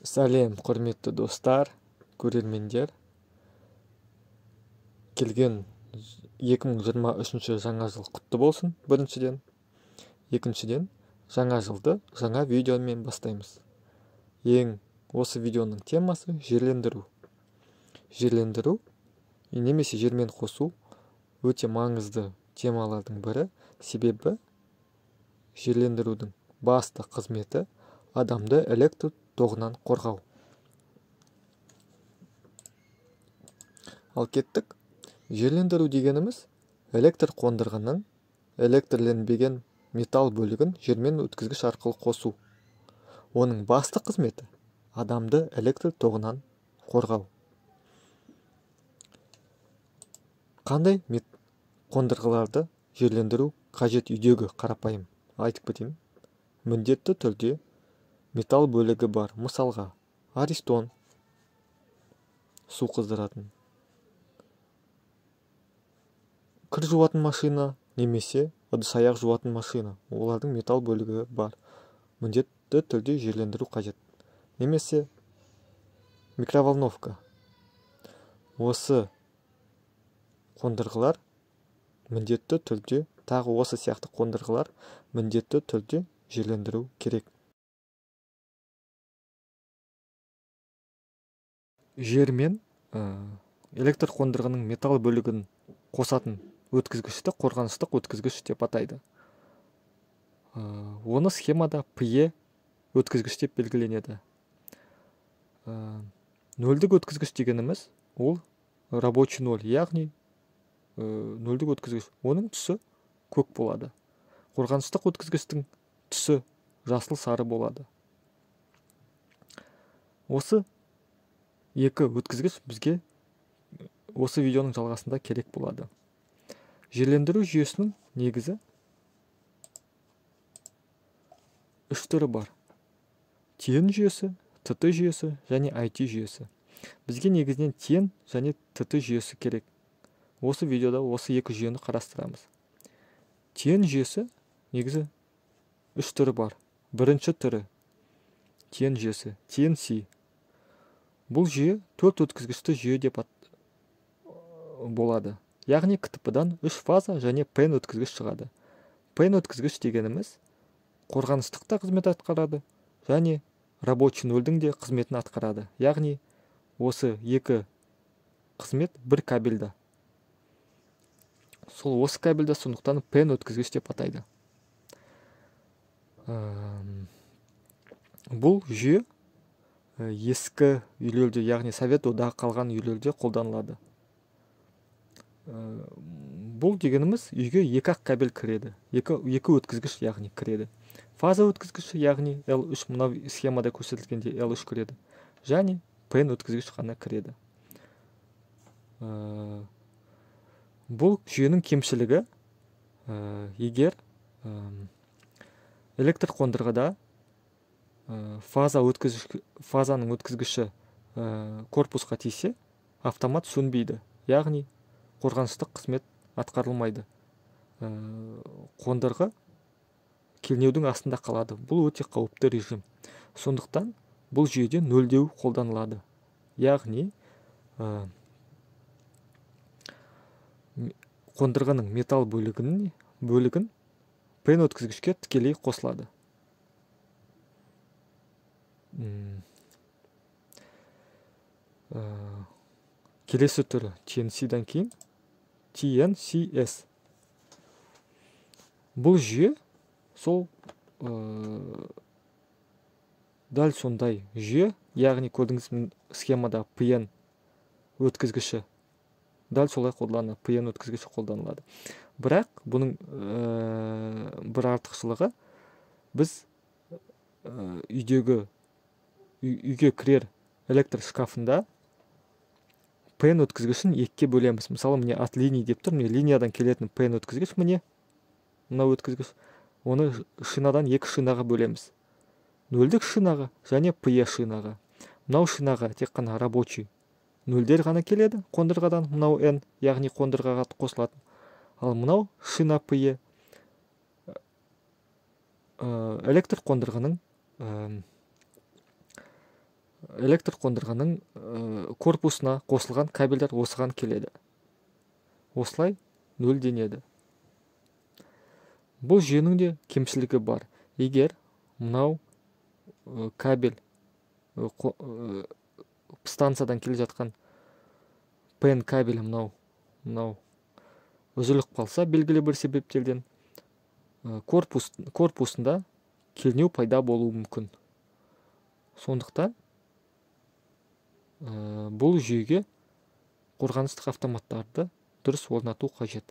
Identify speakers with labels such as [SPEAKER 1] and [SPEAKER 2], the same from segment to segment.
[SPEAKER 1] Сәлем, құрметті достар, көрермендер. Келген 2023 жаңа жыл құтты болсын, біріншіден. Екіншіден, жаңа жылды жаңа видеомен бастаймыз. Осы видеоның темасы жерлендіру. Жерлендіру, немесе жермен қосу өте маңызды темалардың бірі, себебі жерлендірудің басты қызметі адамды электр тоғынан қорғау. Ал кеттік. Жерлендіру дегеніміз электр қондырғының электрленбеген металл бөлігін жермен өткізгіш арқылы қосу. Оның басты қызметі адамды электр тоғынан қорғау. Қандай қондырғыларды жерлендіру қажет үйдегі қарапайым айтып кетейін. Міндетті түрде металл бөлігі бар. Мысалға, аристон, су қыздыратын, кір жуатын машина немесе ыдыс-аяқ жуатын машина. Олардың металл бөлігі бар. Міндетті түрде жерлендіру қажет. Немесе микроволновка. Осы қондырғылар міндетті түрде, тағы осы сияқты қондырғылар міндетті түрде жерлендіру керек. Жермен электр қондырғының металл бөлігін қосатын өткізгішті қорғаныстық өткізгіш деп атайды. Оны схемада P өткізгіш деп белгіленеді. Нөлдік өткізгіш дегеніміз ол рабочий ноль, яғни нөлдік өткізгіш. Оның түсі көк болады. Қорғаныстық өткізгіштің түсі жасыл сары болады. Осы екі өткізгіш бізге осы видеоның жалғасында керек болады. Жерлендіру жүйесінің негізі үш түрі бар. TN жүйесі, TT жүйесі және IT жүйесі. Бізге негізінен TN және TT жүйесі керек. Осы видеода осы екі жүйені қарастырамыз. TN жүйесі негізі үш түрі бар. Бірінші түрі TN жүйесі, TNC. Бұл жүйе төрт өткізгішті жүйе деп болады. Яғни КТП-дан 3 фаза және PN өткізгіш шығады. PN өткізгіш дегеніміз қорғаныстықта қызмет атқарады және рабочий нөлдің де қызметін атқарады. Яғни осы екі қызмет бір кабельда. Сол осы кабельда, сондықтан PN өткізгіш деп атайды. Бұл жүйе ескі үйлерде, яғни Совет одағы қалған үйлерде қолданылады. Бұл дегеніміз үйге екі-ақ кабель кіреді. Екі өткізгіш яғни кіреді. Фаза өткізгіші яғни L3, мынау схемада көрсетілгенде L3 кіреді. Және PN өткізгіш қана кіреді. Бұл жүйенің кемшілігі, егер электр қондырғыда фазаның өткізгіші корпусқа тисе, автомат сөнбейді. Яғни қорғаныстық қызмет атқарылмайды. Қондырғы кернеудің астында қалады. Бұл өте қауіпті режим. Сондықтан бұл жүйеде нөлдеу қолданылады. Яғни қондырғының металл бөлігін PN өткізгішке тікелей қосылады. Келесі түрі TNC-дан кейін TNCS. Бұл жүйе сол дәл сондай жүйе, яғни көрдіңіз схемада PN өткізгіші дәл солай қолданылады, PN өткізгіші қолданылады. Бірақ бұның бір артықшылығы, біз үйге кірер электр шкафында PN өткізгішін екіге бөлеміз. Мысалы, міне от линий деп тұр, міне линиядан келетін PN өткізгіш, міне мынау өткізгіш. Оны шинадан екі шинаға бөлеміз. Нөлдік шинаға және PE шинаға. Мынау шинаға тек қана рабочий нөлдер ғана келеді қондырғадан, мынау N, яғни қондырғаға қосылатын. Ал мынау шина PE электр қондырғының электр қондырғының корпусына қосылған кабельдер осыған келеді. Осылай нөлденеді. Бұл жүйенің де кемшілігі бар. Егер мынау кабель станциядан келе жатқан пен кабелі мынау үзіліп қалса белгілі бір себептерден корпусында кернеу пайда болуы мүмкін. Сондықтан бұл жүйеге қорғаныстық автоматтарды дұрыс орнату қажет.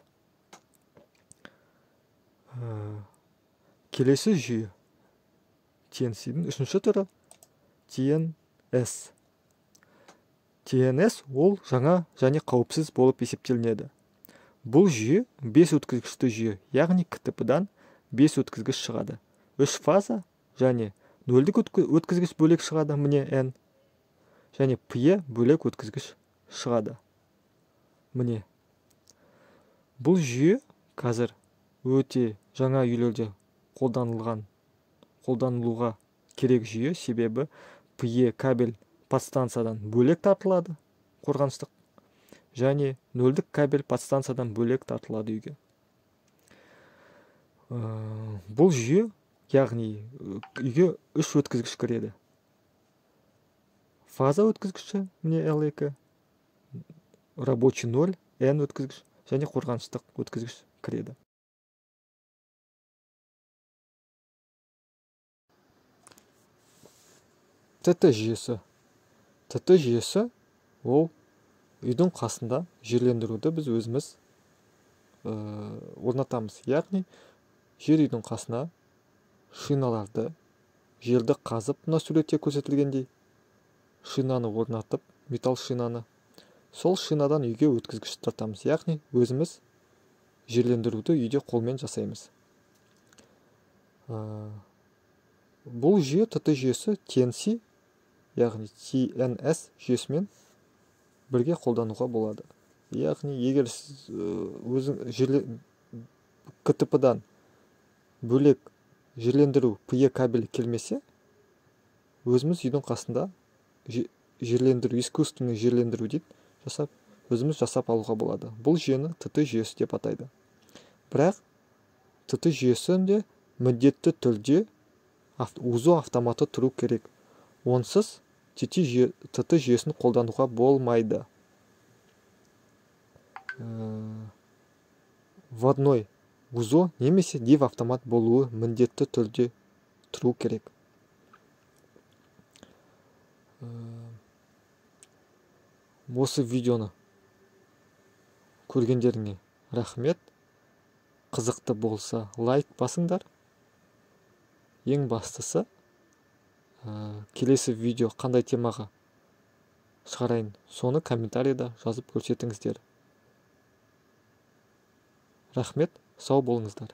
[SPEAKER 1] Келесі жүйе TNC-дің үшінші түрі TNS. TNS ол жаңа және қауіпсіз болып есептелінеді. Бұл жүйе 5 өткізгішті жүйе, яғни КТП-дан 5 өткізгіш шығады. 3 фаза және нөлдік өткізгіш бөлек шығады, міне N, және P бөлек өткізгіш шығады. Міне. Бұл жүйе қазір өте жаңа үйлерде қолданылуға керек жүйе, себебі P кабель подстанциядан бөлек тартылады, қорғаныстық, және нөлдік кабель подстанциядан бөлек тартылады үйге. Бұл жүйе, яғни үйге 3 өткізгіш кіреді. Фаза өткізгіші, міне L2, рабочий 0, N өткізгіш, және қорғаныстық өткізгіш кіреді. ТТ жүйесі. ТТ жүйесі ол үйдің қасында жерлендіруді біз өзіміз орнатамыз. Яғни жер үйдің қасына шиналарды, жерді қазып, мына суретте көрсетілгендей шинаны орнатып, металл шинаны, сол шинадан үйге өткізгіш тартамыз. Яғни өзіміз жерлендіруді үйде қолмен жасаймыз. Бұл жүйе, ТТ жүйесі TNC, яғни TNS жүйесімен бірге қолдануға болады. Яғни егер өзің КТП-дан бөлек жерлендіру P кабелі келмесе, өзіміз үйдің қасында жерлендіру, искусственный жерлендіру дейді, өзіміз жасап алуға болады. Бұл жүйені ТТ жүйесі деп атайды. Бірақ ТТ жүйесінде міндетті түрде УЗО автоматы тұру керек. Онсыз ТТ жүйесін қолдануға болмайды. Вводной УЗО немесе DIV автомат болуы міндетті түрде тұру керек. Осы видеоны көргендеріңе рахмет. Қызықты болса лайк басыңдар. Ең бастысы, келесі видео қандай темаға шығарайын, соны комментарийда жазып көрсетіңіздер. Рахмет, сау болыңыздар.